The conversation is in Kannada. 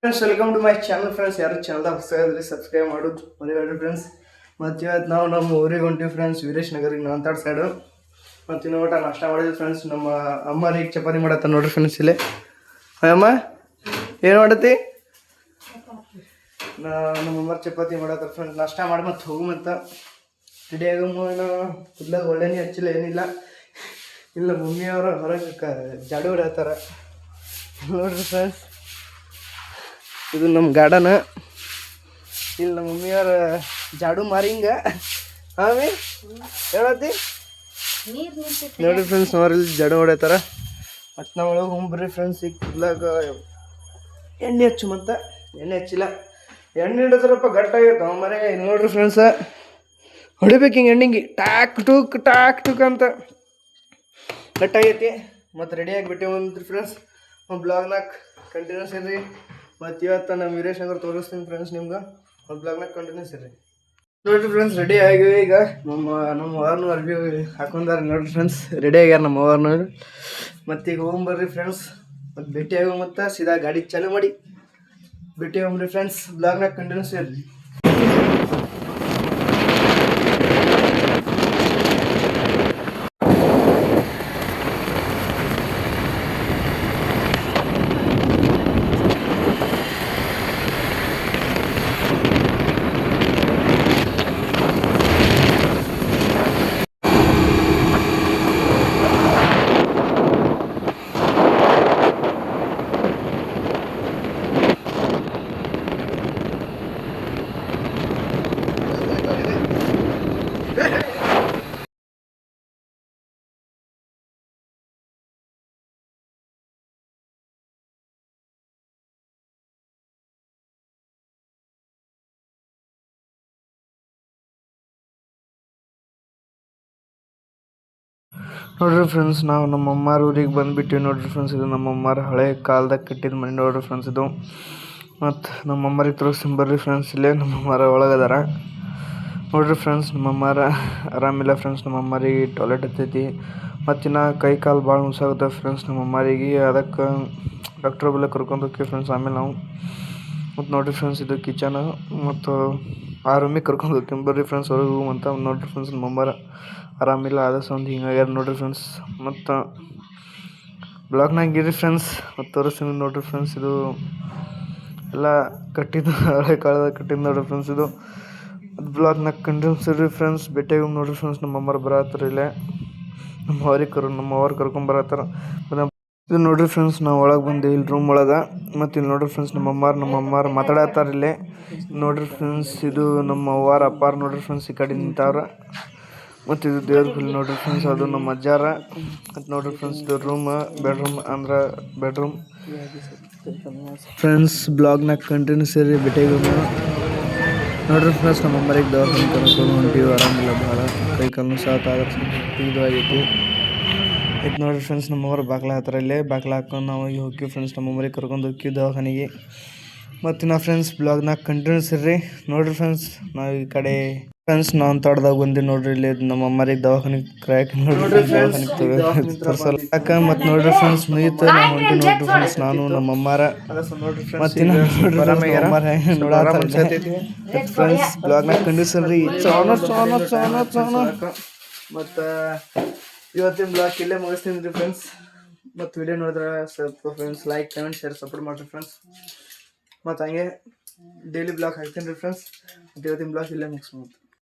Friends welcome to my channel friends. ಯಾರು ಚಾನಲ್ದಾಗ ಹೊಸದಾದ್ರೆ ಸಬ್ಸ್ಕ್ರೈಬ್ ಮಾಡೋದು ಮರಿಬೇಡ್ರಿ ಫ್ರೆಂಡ್ಸ್. ಮತ್ತು ಇವತ್ತು ನಾವು ನಮ್ಮ ಊರಿಗೆ ಹೊಂಟಿವಿ ಫ್ರೆಂಡ್ಸ್, ವೀರೇಶ್ ನಗರಿಗೆ ನಾಂತಾಡ್ ಸೈಡು. ಮತ್ತು ಇನ್ನೂ ಊಟ ನಾಷ್ಟ ಮಾಡಿದ್ವಿ ಫ್ರೆಂಡ್ಸ್. ನಮ್ಮ ಅಮ್ಮ ಈಗ ಚಪಾತಿ ಮಾಡತ್ತ ನೋಡ್ರಿ ಫ್ರೆಂಡ್ಸ್. ಇಲ್ಲೇ ಅಮ್ಮ ಏನು ಮಾಡತ್ತಿ? ನಮ್ಮ ಅಮ್ಮ ಚಪಾತಿ ಮಾಡತ್ತ ಫ್ರೆಂಡ್ಸ್. ನಾಷ್ಟ ಮಾಡಿ ಮತ್ತು ಹೋಗುಮಂತ ರೆಡಿ ಆಗಮ್ಮ. ಏನೋ ಕುದ್ಲಾಗ ಒಳ್ಳೆನೇ ಹಚ್ಚಿಲ್ಲ, ಏನಿಲ್ಲ. ಇಲ್ಲ ಮಮ್ಮಿಯವರು ಹೊರಗೆ ಜಾಡು ಹೊಡ್ಯಾತಾರ ನೋಡ್ರಿ ಫ್ರೆಂಡ್ಸ್. ಇದು ನಮ್ಮ ಗಾರ್ಡನ್. ಇಲ್ಲಿ ನಮ್ಮ ಮಮ್ಮಿಯವ್ರ ಜಾಡು ಮಾರಿಂಗ ಆಮೇ ಹೇಳತ್ತಿ ನೋಡ್ರಿ ಫ್ರೆಂಡ್ಸ್. ಅವ್ರು ಇಲ್ಲಿ ಜಾಡು ಹೊಡ್ಯಾತಾರ. ಮತ್ತು ನಾವು ಒಳಗೆ ಹೋಗ್ಬರ್ರಿ ಫ್ರೆಂಡ್ಸ್. ಈಗ ಕುದ್ಲಾಗ ಎಣ್ಣೆ ಹಚ್ಚು ಮತ್ತ ಎಣ್ಣೆ ಹಚ್ಚಿಲ್ಲ. ಎಣ್ಣೆ ಹಿಡಿದ್ರಪ್ಪ ಗಟ್ಟಾಗೈತೆ ಮರೆ. ಇಲ್ಲಿ ನೋಡ್ರಿ ಫ್ರೆಂಡ್ಸ, ಹೊಡಿಬೇಕು ಹಿಂಗೆ ಎಣ್ಣಿಗೆ ಟಾಕ್ ಟುಕ್ ಅಂತ ಗಟ್ಟಾಗೈತಿ. ಮತ್ತು ರೆಡಿ ಆಗಿಬಿಟ್ಟೇವಂದ್ರಿ ಫ್ರೆಂಡ್ಸ್. ಒಂದು ಬ್ಲಾಗ್ನಾಗ ಕಂಟಿನ್ಯೂಸ್ ಇರ್ರಿ. ಮತ್ತು ಇವತ್ತು ನಮ್ಮ ವೀರೇಶ್ ನಗರ್ ತೋರಿಸ್ತೀನಿ ಫ್ರೆಂಡ್ಸ್ ನಿಮ್ಗೆ. ಒಂದು ಬ್ಲಾಗ್ನಾಗ ಕಂಟಿನ್ಯೂಸ್ ಇರ್ರಿ. ನೋಡಿರಿ ಫ್ರೆಂಡ್ಸ್, ರೆಡಿ ಆಗಿವಿ. ಈಗ ನಮ್ಮ ಅವ್ರನ್ನೂ ಅರ್ಬಿ ಹಾಕೊಂಡಾರ ನೋಡಿರಿ ಫ್ರೆಂಡ್ಸ್. ರೆಡಿ ಆಗ್ಯಾರ ನಮ್ಮ ಅವ್ರನ್ನೂ. ಮತ್ತು ಈಗ ಹೋಗ್ಬರ್ರಿ ಫ್ರೆಂಡ್ಸ್. ಮತ್ತು ಭೇಟಿ ಆಗೋ ಮತ್ತು ಸೀದಾ ಗಾಡಿ ಚಾಲು ಮಾಡಿ ಭೇಟಿ ಹೋಗ್ರಿ ಫ್ರೆಂಡ್ಸ್. ಬ್ಲಾಗ್ನಾಗ ಕಂಟಿನ್ಯೂಸ್ ಇರ್ರಿ. ನೋಡ್ರಿ ಫ್ರೆಂಡ್ಸ್, ನಾವು ನಮ್ಮ ಅಮ್ಮಾರ ಊರಿಗೆ ಬಂದುಬಿಟ್ಟಿವಿ ನೋಡ್ರಿ ಫ್ರೆಂಡ್ಸ್. ಇದು ನಮ್ಮ ಅಮ್ಮಾರ ಹಳೆ ಕಾಲದಾಗ ಕಟ್ಟಿದ ಮನೆ ನೋಡ್ರಿ ಫ್ರೆಂಡ್ಸ್ ಇದು. ಮತ್ತು ನಮ್ಮ ಅಮ್ಮರಿಗೆ ತೋರಿಸ್ತೀನಿ ಬರ್ರಿ ಫ್ರೆಂಡ್ಸ್. ಇಲ್ಲೇ ನಮ್ಮ ಅಮ್ಮಾರ ಒಳಗದಾರ ನೋಡ್ರಿ ಫ್ರೆಂಡ್ಸ್. ನಮ್ಮ ಅಮ್ಮಾರ ಆರಾಮಿಲ್ಲ ಫ್ರೆಂಡ್ಸ್. ನಮ್ಮ ಅಮ್ಮಾರಿಗೆ ಟಾಯ್ಲೆಟ್ ಹತ್ತೈತಿ. ಮತ್ತು ಇನ್ನು ಕೈ ಕಾಲು ಭಾಳ ನುಸಾಗುತ್ತೆ ಫ್ರೆಂಡ್ಸ್ ನಮ್ಮ ಅಮ್ಮಾರಿಗೆ. ಅದಕ್ಕೆ ಡಾಕ್ಟ್ರ್ ಬಲ್ಲ ಕರ್ಕೊಂಡು ಹೋಗ್ತೀವಿ ಫ್ರೆಂಡ್ಸ್ ಆಮೇಲೆ ನಾವು. ಮತ್ತು ನೋಡ್ರಿ ಫ್ರೆಂಡ್ಸ್, ಇದು ಕಿಚನ್. ಮತ್ತು ಆ ರೂಮಿಗೆ ಕರ್ಕೊಂಡು ಹೋಗ್ತೀನಿ ಬರ್ರಿ ಫ್ರೆಂಡ್ಸ್. ಹೊರಗೆ ಅಂತ ನೋಡ್ರಿ ಫ್ರೆಂಡ್ಸ್. ನಮ್ಮ ಅಮ್ಮಾರ ಆರಾಮಿಲ್ಲ, ಆದಷ್ಟು ಒಂದು ಹಿಂಗಾಗ್ಯಾರ ನೋಡ್ರಿ ಫ್ರೆಂಡ್ಸ್. ಮತ್ತು ಬ್ಲಾಗ್ನಾಗ ಇರಿ ಫ್ರೆಂಡ್ಸ್. ಮತ್ತು ತೋರಿಸ್ತೀನಿ ನೋಡ್ರಿ ಫ್ರೆಂಡ್ಸ್. ಇದು ಎಲ್ಲ ಕಟ್ಟಿದ್ದು ಹಳೆ ಕಾಲದಾಗ ಕಟ್ಟಿದ್ದು ನೋಡ್ರಿ ಫ್ರೆಂಡ್ಸ್ ಇದು. ಅದು ಬ್ಲಾಗ್ನಾಗ ಕಂಟಿನ್ಯೂಸ್ ಇರ್ರಿ ಫ್ರೆಂಡ್ಸ್. ಭೇಟಿಯಾಗಿ ನೋಡ್ರಿ ಫ್ರೆಂಡ್ಸ್. ನಮ್ಮ ಅಮ್ಮಾರು ಬರತ್ತಾರ ಇಲ್ಲೇ. ನಮ್ಮ ಅವ್ರು ಕರ್ಕೊಂಬರತ್ತಾರ. ಇದು ನೋಡ್ರಿ ಫ್ರೆಂಡ್ಸ್, ನಾವು ಒಳಗೆ ಬಂದೇವಿ ಇಲ್ಲಿ ರೂಮ್ ಒಳಗೆ. ಮತ್ತು ಇಲ್ಲಿ ನೋಡ್ರಿ ಫ್ರೆಂಡ್ಸ್, ನಮ್ಮ ಅಮ್ಮಾರು ಮಾತಾಡತ್ತಾರ ಇಲ್ಲೇ ನೋಡ್ರಿ ಫ್ರೆಂಡ್ಸ್. ಇದು ನಮ್ಮ ಅವ್ವಾರ ಅಪ್ಪಾರು ನೋಡ್ರಿ ಫ್ರೆಂಡ್ಸ್ ಈ ಕಡೆ ನಿಂತವ್ರ. ಮತ್ತು ಇದು ದೇವ್ರ ಗುಡಿ ನೋಡ್ರಿ ಫ್ರೆಂಡ್ಸ್. ಅದು ನಮ್ಮ ಅಜ್ಜಾರ. ಮತ್ತು ನೋಡ್ರಿ ಫ್ರೆಂಡ್ಸ್, ಇದು ಬೆಡ್ರೂಮ್ ಫ್ರೆಂಡ್ಸ್. ಬ್ಲಾಗ್ನಾಗ ಕಂಟಿನ್ಯೂಸ್ ಇರ್ರಿ. ಭೇಟಿಯಾಗಿ ನೋಡ್ರಿ ಫ್ರೆಂಡ್ಸ್. ನಮ್ಮ ಅಮ್ಮರಿಗೆ ದವಾಖಾನೆ ಕರ್ಕೊಂಡು ಹೊಂಟೀವಿ. ಆರಾಮಿಲ್ಲ ಭಾಳ, ಕೈ ಕಾಲು ಸಾತ್ ಆದ್ರೆ ಇದು ಆಗೈತಿ. ಇದು ನೋಡ್ರಿ ಫ್ರೆಂಡ್ಸ್, ನಮ್ಮವ್ರು ಬಾಗ್ಲ ಹತ್ರ ಇಲ್ಲೇ ಬಾಗ್ಲ ಹಾಕೊಂಡು ನಾವು ಈಗ ಹೋಗ್ತೀವಿ ಫ್ರೆಂಡ್ಸ್. ನಮ್ಮ ಅಮ್ಮರಿಗೆ ಕರ್ಕೊಂಡು ಹೋಗ್ತೀವಿ ದವಾಖಾನೆಗೆ. ಮತ್ತು ನಾವು ಫ್ರೆಂಡ್ಸ್ ಬ್ಲಾಗ್ನಾಗ ಕಂಟಿನ್ಯೂಸ್ ಇರ್ರಿ ನೋಡ್ರಿ ಫ್ರೆಂಡ್ಸ್. ನಾವು ಈ ಕಡೆ ಫ್ರೆಂಡ್ಸ್ ನಾವು ತೋಟದಾಗ ಬಂದು ನೋಡ್ರಿ ಇಲ್ಲಿ ನಮ್ಮ ಅಮ್ಮರಿಗೆ ದವಾಖಾನೆಗೆ ಕ್ರ್ಯಾಕ್ ನೋಡ್ರಿ ದವಾಖಾನೆಗೆ ತೋರಿಸಲ್ಲ ಯಾಕ. ಮತ್ತು ನೋಡ್ರಿ ಫ್ರೆಂಡ್ಸ್, ಮುಗೀತು ನಾವು ಹೊಂಟಿ ನೋಡ್ರಿ ಫ್ರೆಂಡ್ಸ್. ನಾನು ನಮ್ಮ ಅಮ್ಮಾರ ಮತ್ತು ಫ್ರೆಂಡ್ಸ್ ಬ್ಲಾಗ್ನಾಗ ಕಂಟಿನ್ಯೂಸ್ ಇರ್ರಿ. ಮತ್ತು ಇವತ್ತಿನ ಬ್ಲಾಗ್ ಇಲ್ಲೇ ಮುಗಿಸ್ತೀನಿ ರೀ ಫ್ರೆಂಡ್ಸ್. ಮತ್ತು ವಿಡಿಯೋ ನೋಡಿದ್ರೆ ಸ್ವಲ್ಪ friends like, comment, share, support ಮಾಡಿರಿ ಫ್ರೆಂಡ್ಸ್. ಮತ್ತು ಹಂಗೆ ಡೈಲಿ ಬ್ಲಾಗ್ ಹಾಕ್ತೀನಿ ರೀ ಫ್ರೆಂಡ್ಸ್. ಮತ್ತು ಇವತ್ತಿನ ಬ್ಲಾಗ್ ಇಲ್ಲೇ ಮುಗಿಸ್ಬೋದು.